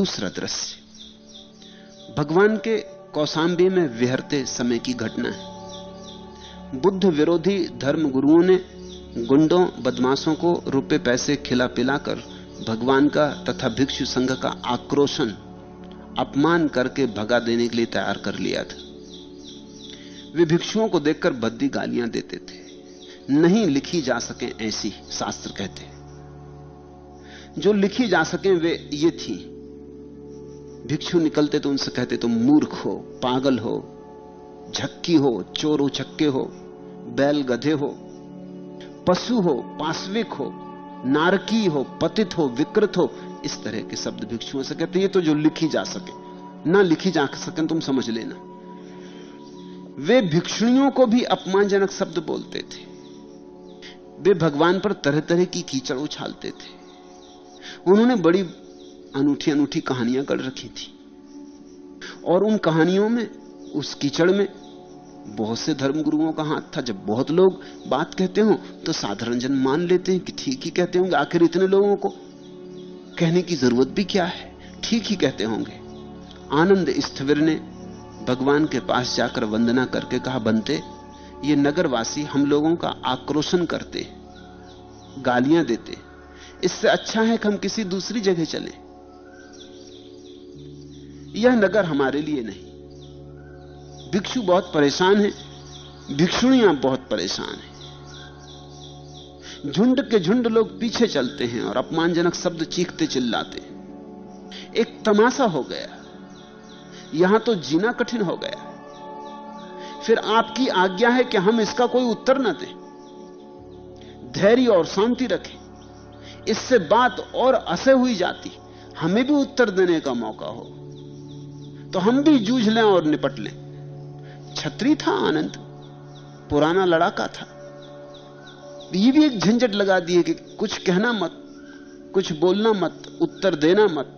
दूसरा दृश्य भगवान के कौशांबी में विहरते समय की घटना है। बुद्ध विरोधी धर्म गुरुओं ने गुंडों बदमाशों को रुपए पैसे खिला पिलाकर भगवान का तथा भिक्षु संघ का आक्रोशन अपमान करके भगा देने के लिए तैयार कर लिया था। वे भिक्षुओं को देखकर भद्दी गालियां देते थे। नहीं लिखी जा सके ऐसी, शास्त्र कहते हैं। जो लिखी जा सके वे ये थी। भिक्षु निकलते तो उनसे कहते तुम मूर्ख हो, पागल हो, झक्की हो, चोर उचक्के हो, बैल गधे हो, पशु हो, पाशविक हो, नारकी हो, पतित हो, विकृत हो। इस तरह के शब्द भिक्षुओं से कहते। ये तो जो लिखी जा सके, ना लिखी जा सके तुम समझ लेना। वे भिक्षुणियों को भी अपमानजनक शब्द बोलते थे। वे भगवान पर तरह तरह की कीचड़ उछालते थे। उन्होंने बड़ी अनूठी अनूठी कहानियां गढ़ रखी थी और उन कहानियों में, उस कीचड़ में बहुत से धर्मगुरुओं का हाथ था। जब बहुत लोग बात कहते हो तो साधारण जन मान लेते हैं कि ठीक ही कहते होंगे, आखिर इतने लोगों को कहने की जरूरत भी क्या है, ठीक ही कहते होंगे। आनंद स्थविर ने भगवान के पास जाकर वंदना करके कहा, बनते ये नगरवासी हम लोगों का आक्रोशन करते, गालियां देते, इससे अच्छा है कि हम किसी दूसरी जगह चलें। यह नगर हमारे लिए नहीं। भिक्षु बहुत परेशान हैं, भिक्षुणियां बहुत परेशान हैं। झुंड के झुंड लोग पीछे चलते हैं और अपमानजनक शब्द चीखते चिल्लाते हैं। एक तमाशा हो गया, यहां तो जीना कठिन हो गया। फिर आपकी आज्ञा है कि हम इसका कोई उत्तर न दें, धैर्य और शांति रखें। इससे बात और असह्य हुई जाती, हमें भी उत्तर देने का मौका हो तो हम भी जूझ लें और निपट लें। छत्री था आनंद, पुराना लड़ाका था। ये भी एक झंझट लगा दी है कि कुछ कहना मत, कुछ बोलना मत, उत्तर देना मत।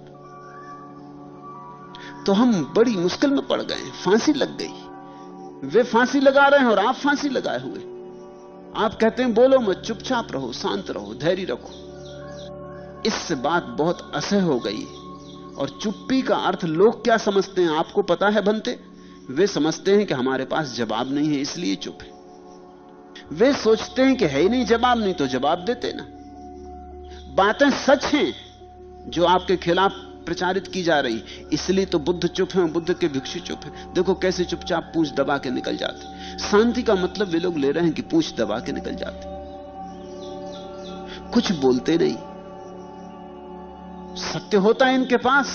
तो हम बड़ी मुश्किल में पड़ गए, फांसी लग गई। वे फांसी लगा रहे हैं और आप फांसी लगाए हुए। आप कहते हैं बोलो मत, चुपचाप रहो, शांत रहो, धैर्य रखो। इससे बात बहुत असह्य हो गई। और चुप्पी का अर्थ लोग क्या समझते हैं आपको पता है बनते? वे समझते हैं कि हमारे पास जवाब नहीं है इसलिए चुप है। वे सोचते हैं कि है ही नहीं जवाब, नहीं तो जवाब देते ना। बातें सच हैं जो आपके खिलाफ प्रचारित की जा रही, इसलिए तो बुद्ध चुप है, बुद्ध के भिक्षु चुप है। देखो कैसे चुपचाप पूंछ दबा के निकल जाते। शांति का मतलब वे लोग ले रहे हैं कि पूंछ दबा के निकल जाते, कुछ बोलते नहीं। सत्य होता है इनके पास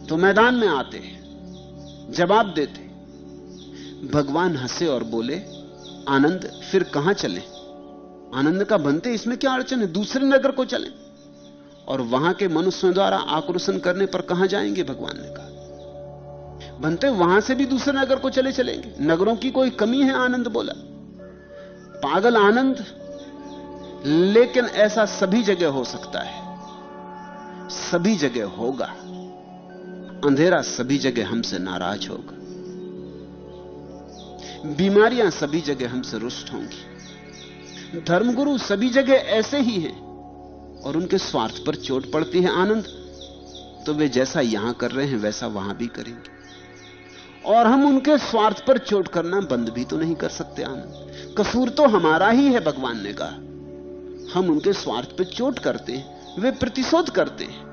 तो मैदान में आते, जवाब देते। भगवान हंसे और बोले, आनंद फिर कहां चले? आनंद का बनते इसमें क्या अड़चन है? दूसरे नगर को चलें। और वहां के मनुष्यों द्वारा आक्रोशन करने पर कहां जाएंगे? भगवान ने कहा बनते वहां से भी दूसरे नगर को चले चलेंगे। नगरों की कोई कमी है? आनंद बोला। पागल आनंद, लेकिन ऐसा सभी जगह हो सकता है, सभी जगह होगा। अंधेरा सभी जगह हमसे नाराज होगा, बीमारियां सभी जगह हमसे रुष्ट होंगी। धर्मगुरु सभी जगह ऐसे ही हैं और उनके स्वार्थ पर चोट पड़ती है आनंद, तो वे जैसा यहां कर रहे हैं वैसा वहां भी करेंगे। और हम उनके स्वार्थ पर चोट करना बंद भी तो नहीं कर सकते आनंद। कसूर तो हमारा ही है, भगवान ने कहा। हम उनके स्वार्थ पर चोट करते हैं, वे प्रतिशोध करते हैं।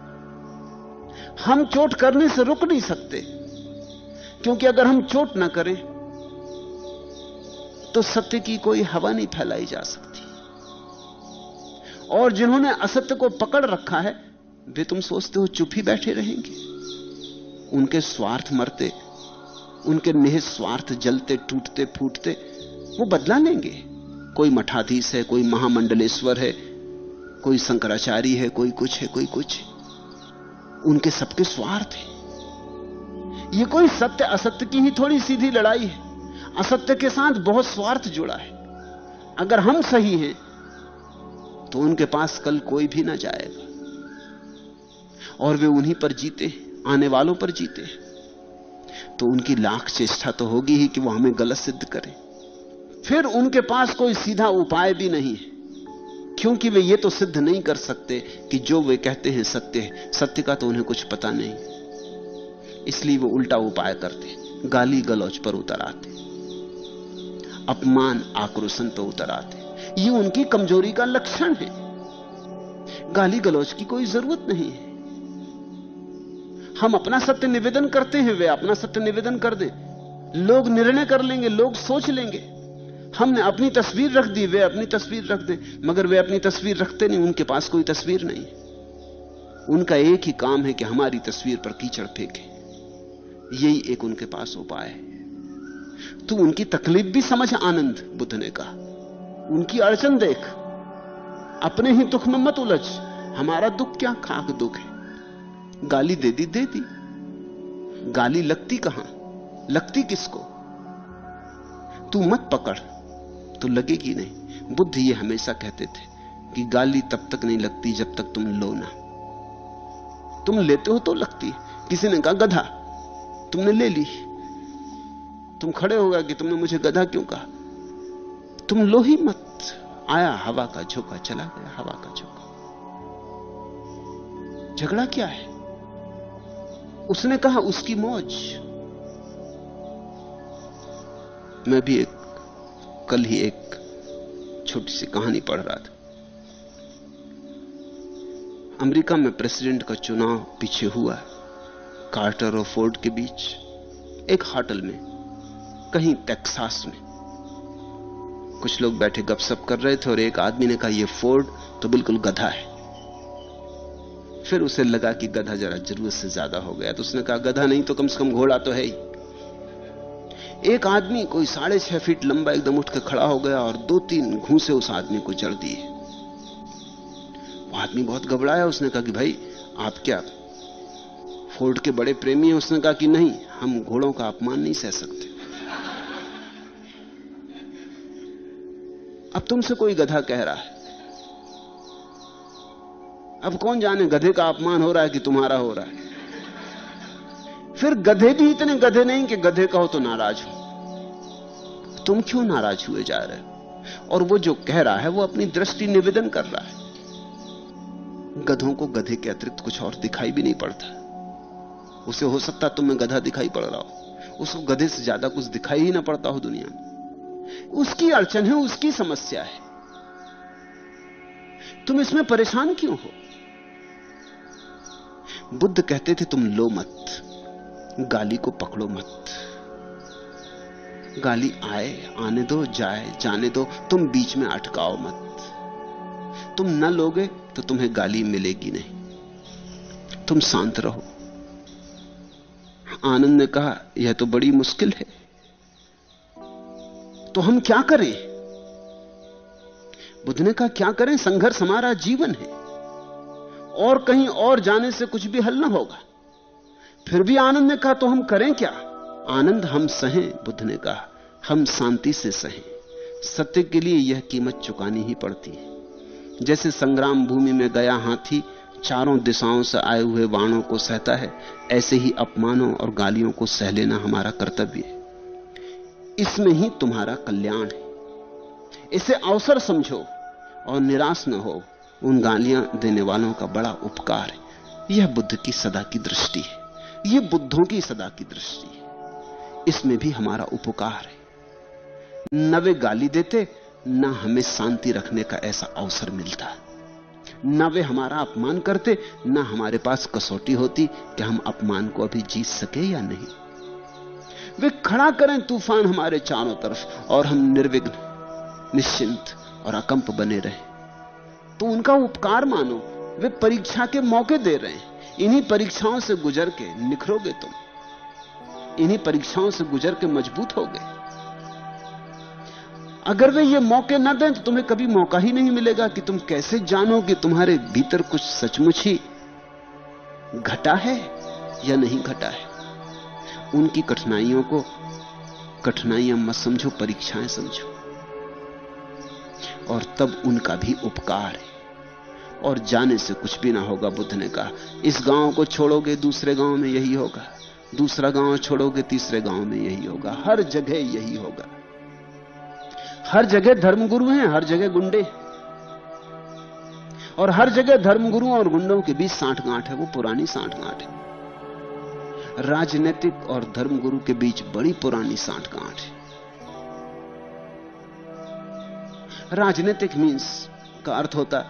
हम चोट करने से रुक नहीं सकते, क्योंकि अगर हम चोट ना करें तो सत्य की कोई हवा नहीं फैलाई जा सकती। और जिन्होंने असत्य को पकड़ रखा है वे, तुम सोचते हो चुप ही बैठे रहेंगे? उनके स्वार्थ मरते, उनके निहित स्वार्थ जलते, टूटते, फूटते वो बदला लेंगे। कोई मठाधीश है, कोई महामंडलेश्वर है, कोई शंकराचार्य है, कोई कुछ है, कोई कुछ है। उनके सबके स्वार्थ है। ये कोई सत्य असत्य की ही थोड़ी सीधी लड़ाई है। असत्य के साथ बहुत स्वार्थ जुड़ा है। अगर हम सही हैं तो उनके पास कल कोई भी ना जाएगा, और वे उन्हीं पर जीते, आने वालों पर जीते। तो उनकी लाख चेष्टा तो होगी ही कि वो हमें गलत सिद्ध करें। फिर उनके पास कोई सीधा उपाय भी नहीं है, क्योंकि वे ये तो सिद्ध नहीं कर सकते कि जो वे कहते हैं सत्य है। सत्य का तो उन्हें कुछ पता नहीं, इसलिए वो उल्टा उपाय करते, गाली गलौज पर उतर आते, अपमान आक्रोशन पर उतर आते। ये उनकी कमजोरी का लक्षण है। गाली गलौज की कोई जरूरत नहीं है। हम अपना सत्य निवेदन करते हैं, वे अपना सत्य निवेदन कर दें, लोग निर्णय कर लेंगे, लोग सोच लेंगे। हमने अपनी तस्वीर रख दी, वे अपनी तस्वीर रख दें, मगर वे अपनी तस्वीर रखते नहीं, उनके पास कोई तस्वीर नहीं। उनका एक ही काम है कि हमारी तस्वीर पर कीचड़ फेंके। यही एक उनके पास उपाय है। तू उनकी तकलीफ भी समझ आनंद, बुद्ध ने कहा। उनकी अड़चन देख, अपने ही दुख में मत उलझ। हमारा दुख क्या खाक दुख है। गाली दे दी, दे दी। गाली लगती कहां, लगती किसको? तू मत पकड़ तो लगेगी नहीं। बुद्ध ये हमेशा कहते थे कि गाली तब तक नहीं लगती जब तक तुम लो ना। तुम लेते हो तो लगती। किसी ने कहा गधा, तुमने ले ली, तुम खड़े हो गए कि तुमने मुझे गधा क्यों कहा। तुम लो ही मत। आया हवा का झोंका, चला गया हवा का झोंका। झगड़ा क्या है? उसने कहा उसकी मौज। मैं भी कल ही एक छोटी सी कहानी पढ़ रहा था। अमेरिका में प्रेसिडेंट का चुनाव पीछे हुआ, कार्टर और फोर्ड के बीच, एक होटल में कहीं टेक्सास में। कुछ लोग बैठे गपशप कर रहे थे और एक आदमी ने कहा यह फोर्ड तो बिल्कुल गधा है। फिर उसे लगा कि गधा जरा जरूरत से ज्यादा हो गया, तो उसने कहा गधा नहीं तो कम से कम घोड़ा तो है ही। एक आदमी कोई 6.5 फीट लंबा एकदम उठ के खड़ा हो गया और 2-3 घूंसे उस आदमी को जड़ दिए। वो आदमी बहुत घबराया। उसने कहा कि भाई आप क्या फोर्ड के बड़े प्रेमी हैं? उसने कहा कि नहीं, हम घोड़ों का अपमान नहीं सह सकते। अब तुमसे कोई गधा कह रहा है, अब कौन जाने गधे का अपमान हो रहा है कि तुम्हारा हो रहा है। फिर गधे भी इतने गधे नहीं कि गधे कहो तो नाराज हो। तुम क्यों नाराज हुए जा रहे हो? और वो जो कह रहा है वो अपनी दृष्टि निवेदन कर रहा है। गधों को गधे के अतिरिक्त कुछ और दिखाई भी नहीं पड़ता। उसे हो सकता तुम्हें गधा दिखाई पड़ रहा हो, उसको गधे से ज्यादा कुछ दिखाई ही ना पड़ता हो दुनिया में। उसकी अड़चन है, उसकी समस्या है, तुम इसमें परेशान क्यों हो? बुद्ध कहते थे तुम लो मत, गाली को पकड़ो मत। गाली आए, आने दो, जाए, जाने दो, तुम बीच में अटकाओ मत। तुम न लोगे तो तुम्हें गाली मिलेगी नहीं। तुम शांत रहो। आनंद ने कहा यह तो बड़ी मुश्किल है, तो हम क्या करें? बुद्ध ने कहा क्या करें? संघर्ष हमारा जीवन है, और कहीं और जाने से कुछ भी हल ना होगा। फिर भी आनंद ने कहा तो हम करें क्या? आनंद हम सहें, बुद्ध ने कहा हम शांति से सहें। सत्य के लिए यह कीमत चुकानी ही पड़ती है। जैसे संग्राम भूमि में गया हाथी चारों दिशाओं से आए हुए बाणों को सहता है, ऐसे ही अपमानों और गालियों को सह लेना हमारा कर्तव्य है। इसमें ही तुम्हारा कल्याण है। इसे अवसर समझो और निराश न हो। उन गालियां देने वालों का बड़ा उपकार है। यह बुद्ध की सदा की दृष्टि है, यह बुद्धों की सदा की दृष्टि है। इसमें भी हमारा उपकार है। न वे गाली देते, न हमें शांति रखने का ऐसा अवसर मिलता। न वे हमारा अपमान करते, न हमारे पास कसौटी होती कि हम अपमान को अभी जीत सके या नहीं। वे खड़ा करें तूफान हमारे चारों तरफ और हम निर्विघ्न, निश्चिंत और अकंप बने रहें, तो उनका उपकार मानो। वे परीक्षा के मौके दे रहे हैं। इन्हीं परीक्षाओं से गुजर के निखरोगे तुम, इन्हीं परीक्षाओं से गुजर के मजबूत होगे। अगर वे ये मौके न दें तो तुम्हें कभी मौका ही नहीं मिलेगा कि तुम कैसे जानो कि तुम्हारे भीतर कुछ सचमुच ही घटा है या नहीं घटा है। उनकी कठिनाइयों को कठिनाइयां मत समझो, परीक्षाएं समझो, और तब उनका भी उपकार है। और जाने से कुछ भी ना होगा। बुद्ध ने कहा इस गांव को छोड़ोगे दूसरे गांव में यही होगा, दूसरा गांव छोड़ोगे तीसरे गांव में यही होगा, हर जगह यही होगा। हर जगह धर्मगुरु हैं, हर जगह गुंडे। और हर जगह धर्मगुरुओं और गुंडों के बीच सांठगांठ है, वो पुरानी सांठगांठ है। राजनीतिक और धर्मगुरु के बीच बड़ी पुरानी सांठगांठ है। राजनीतिक मीन्स का अर्थ होता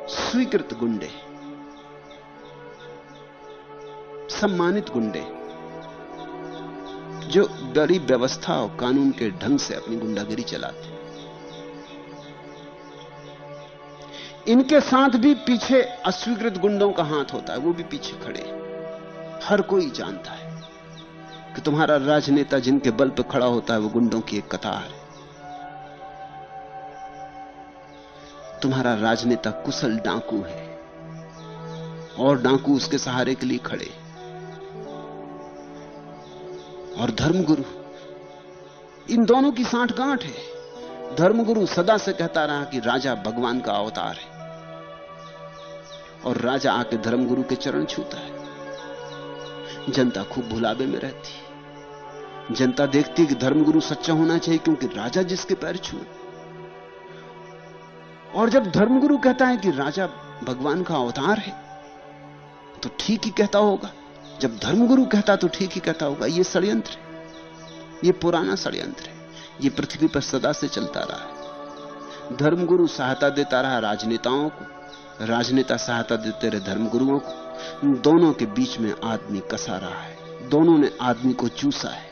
स्वीकृत गुंडे, सम्मानित गुंडे, जो बड़ी व्यवस्था और कानून के ढंग से अपनी गुंडागिरी चलाते। इनके साथ भी पीछे अस्वीकृत गुंडों का हाथ होता है, वो भी पीछे खड़े। हर कोई जानता है कि तुम्हारा राजनेता जिनके बल पर खड़ा होता है वो गुंडों की एक कतार है। तुम्हारा राजनेता कुशल डाकू है और डाकू उसके सहारे के लिए खड़े। और धर्मगुरु, इन दोनों की सांठगांठ है। धर्मगुरु सदा से कहता रहा कि राजा भगवान का अवतार है, और राजा आके धर्मगुरु के चरण छूता है। जनता खूब भुलावे में रहती। जनता देखती कि धर्मगुरु सच्चा होना चाहिए, क्योंकि राजा जिसके पैर छुए। और जब धर्मगुरु कहता है कि राजा भगवान का अवतार है, तो ठीक ही कहता होगा। जब धर्मगुरु कहता तो ठीक ही कहता होगा। यह षड्यंत्र है, यह पुराना षड्यंत्र है, यह पृथ्वी पर सदा से चलता रहा है। धर्मगुरु सहायता देता रहा राजनेताओं को, राजनेता सहायता देते रहे धर्मगुरुओं को। दोनों के बीच में आदमी कसा रहा है, दोनों ने आदमी को चूसा है।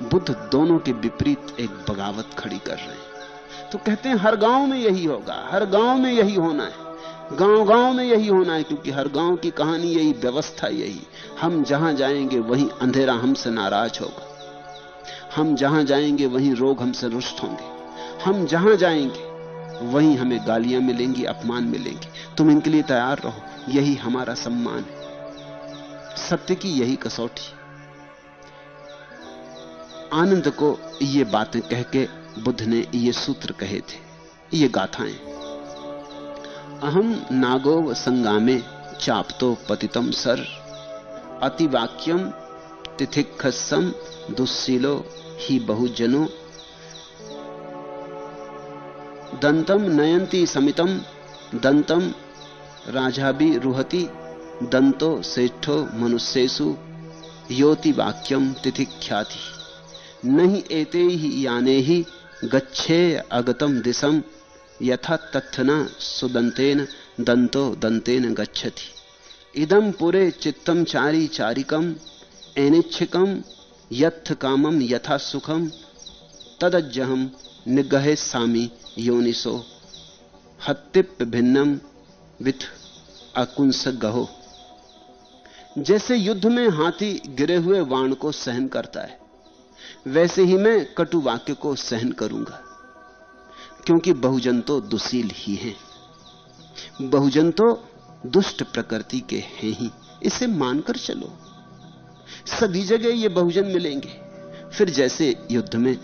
बुद्ध दोनों के विपरीत एक बगावत खड़ी कर रहे हैं। तो कहते हैं हर गांव में यही होगा, हर गांव में यही होना है, गांव गांव में यही होना है, क्योंकि हर गांव की कहानी यही, व्यवस्था यही। हम जहां जाएंगे वहीं अंधेरा हमसे नाराज होगा, हम जहां जाएंगे वहीं रोग हमसे रुष्ट होंगे, हम जहां जाएंगे वहीं हमें गालियां मिलेंगी, अपमान मिलेंगे। तुम इनके लिए तैयार रहो, यही हमारा सम्मान है। सत्य की यही कसौटी। आनंद को ये बातें कह के बुद्ध ने ये सूत्र कहे थे, ये गाथाएं। अहम नागोव संगामे चापतो पतितम सर, अतिवाक्यम तिथिक्षसम दुस्सीलो ही बहुजनो, दंतम नयंती समितम दंतम राजाभि रुहति, दंतो श्रेष्ठो मनुष्येषु योति वाक्यम तिथिख्याति, नहीं एते ही याने ही गच्छे अगतम दिशम, यथा तत्थना सुदंतेन दंतो दंतेन गच्छति, इदम पुरे चित्तम चारी चारिकम एनिच्छिकम यथ कामम यथा सुखम, तदज्जहम निगहे सामी योनिसो, हत्तिप भिन्नम विथ अकुंस गहो। जैसे युद्ध में हाथी गिरे हुए वाण को सहन करता है, वैसे ही मैं कटु वाक्य को सहन करूंगा, क्योंकि बहुजन तो दुशील ही हैं, बहुजन तो दुष्ट प्रकृति के हैं ही। इसे मानकर चलो, सभी जगह ये बहुजन मिलेंगे। फिर जैसे युद्ध में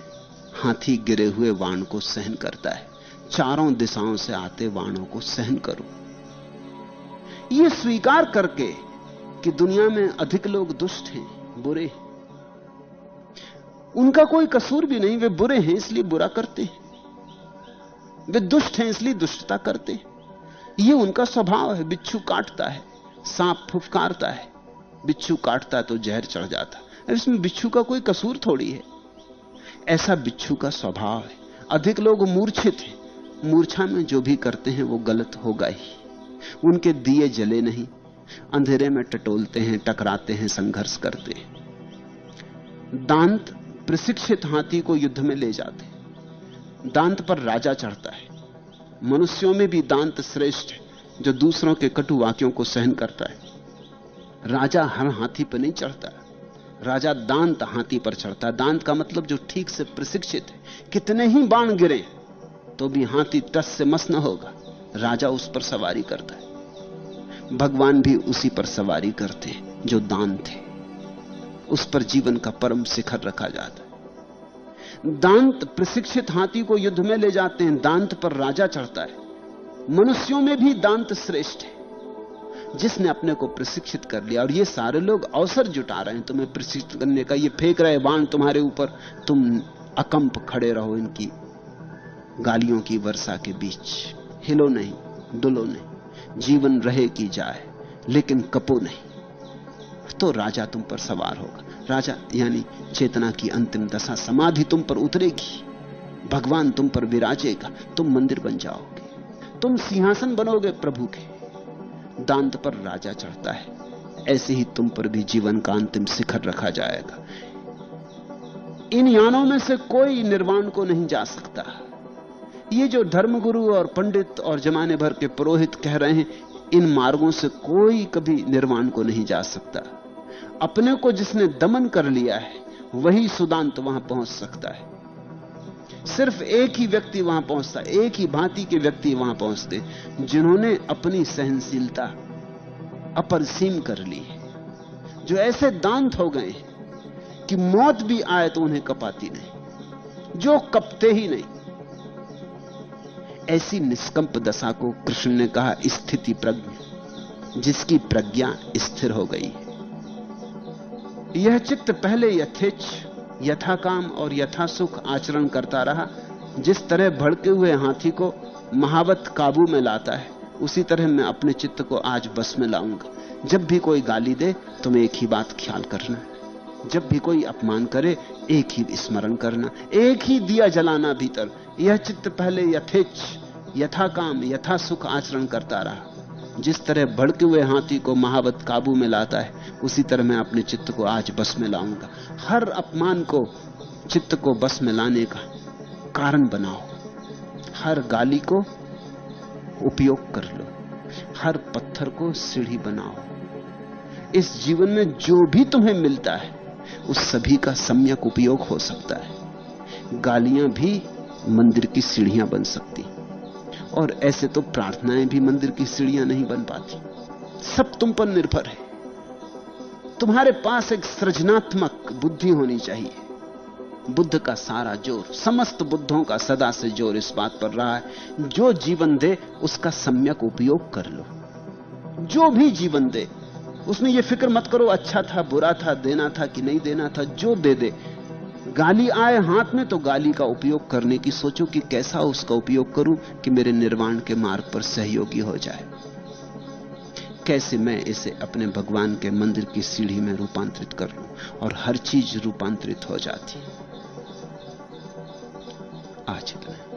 हाथी गिरे हुए वाण को सहन करता है, चारों दिशाओं से आते वाणों को सहन करो। ये स्वीकार करके कि दुनिया में अधिक लोग दुष्ट हैं, बुरे हैं, उनका कोई कसूर भी नहीं, वे बुरे हैं इसलिए बुरा करते हैं, वे दुष्ट हैं इसलिए दुष्टता करते हैं। ये उनका स्वभाव है। बिच्छू काटता है, सांप फुफकारता है, बिच्छू काटता है तो जहर चढ़ जाता है, इसमें बिच्छू का कोई कसूर थोड़ी है। ऐसा बिच्छू का स्वभाव है। अधिक लोग मूर्छित हैं, मूर्छा में जो भी करते हैं वो गलत होगा ही। उनके दिए जले नहीं, अंधेरे में टटोलते हैं, टकराते हैं, संघर्ष करते हैं। दांत प्रशिक्षित हाथी को युद्ध में ले जाते हैं, दांत पर राजा चढ़ता है। मनुष्यों में भी दांत श्रेष्ठ है, जो दूसरों के कटु वाक्यों को सहन करता है। राजा हर हाथी पर नहीं चढ़ता, राजा दांत हाथी पर चढ़ता है। दांत का मतलब जो ठीक से प्रशिक्षित है, कितने ही बाण गिरे तो भी हाथी टस से मस न होगा, राजा उस पर सवारी करता है। भगवान भी उसी पर सवारी करते हैं जो दांत है, उस पर जीवन का परम शिखर रखा जाता है। दांत प्रशिक्षित हाथी को युद्ध में ले जाते हैं, दांत पर राजा चढ़ता है। मनुष्यों में भी दांत श्रेष्ठ है, जिसने अपने को प्रशिक्षित कर लिया। और ये सारे लोग अवसर जुटा रहे हैं तुम्हें प्रशिक्षित करने का, ये फेंक रहे बाण तुम्हारे ऊपर, तुम अकंप खड़े रहो इनकी गालियों की वर्षा के बीच। हिलो नहीं, डुलो नहीं, जीवन रहे की जाए लेकिन कपो नहीं, तो राजा तुम पर सवार होगा। राजा यानी चेतना की अंतिम दशा, समाधि तुम पर उतरेगी, भगवान तुम पर विराजेगा, तुम मंदिर बन जाओगे, तुम सिंहासन बनोगे प्रभु के। दांत पर राजा चढ़ता है, ऐसे ही तुम पर भी जीवन का अंतिम शिखर रखा जाएगा। इन यानों में से कोई निर्वाण को नहीं जा सकता। ये जो धर्मगुरु और पंडित और जमाने भर के पुरोहित कह रहे हैं, इन मार्गों से कोई कभी निर्वाण को नहीं जा सकता। अपने को जिसने दमन कर लिया है वही सुदांत वहां पहुंच सकता है। सिर्फ एक ही व्यक्ति वहां पहुंचता, एक ही भांति के व्यक्ति वहां पहुंचते जिन्होंने अपनी सहनशीलता अपरसीम कर ली, जो ऐसे दांत हो गए कि मौत भी आए तो उन्हें कपाती नहीं, जो कपते ही नहीं। ऐसी निष्कंप दशा को कृष्ण ने कहा स्थिति प्रज्ञ, जिसकी प्रज्ञा स्थिर हो गई। यह चित्त पहले यथेच्छ, यथाकाम और यथासुख आचरण करता रहा। जिस तरह भड़के हुए हाथी को महावत काबू में लाता है, उसी तरह मैं अपने चित्त को आज बस में लाऊंगा। जब भी कोई गाली दे तुम एक ही बात ख्याल करना, जब भी कोई अपमान करे एक ही स्मरण करना, एक ही दिया जलाना भीतर। यह चित्त पहले यथेच्छ, यथाकाम, यथासुख आचरण करता रहा। जिस तरह भड़के हुए हाथी को महावत काबू में लाता है, उसी तरह मैं अपने चित्त को आज बस में लाऊंगा। हर अपमान को चित्त को बस में लाने का कारण बनाओ, हर गाली को उपयोग कर लो, हर पत्थर को सीढ़ी बनाओ। इस जीवन में जो भी तुम्हें मिलता है उस सभी का सम्यक उपयोग हो सकता है। गालियां भी मंदिर की सीढ़ियां बन सकती, और ऐसे तो प्रार्थनाएं भी मंदिर की सीढ़ियां नहीं बन पाती। सब तुम पर निर्भर है। तुम्हारे पास एक सृजनात्मक बुद्धि होनी चाहिए। बुद्ध का सारा जोर, समस्त बुद्धों का सदा से जोर इस बात पर रहा है, जो जीवन दे उसका सम्यक उपयोग कर लो। जो भी जीवन दे उसमें यह फिक्र मत करो अच्छा था, बुरा था, देना था कि नहीं देना था, जो दे दे। गाली आए हाथ में तो गाली का उपयोग करने की सोचो कि कैसा उसका उपयोग करूं कि मेरे निर्वाण के मार्ग पर सहयोगी हो जाए। कैसे मैं इसे अपने भगवान के मंदिर की सीढ़ी में रूपांतरित कर लूं, और हर चीज रूपांतरित हो जाती। आज इतना।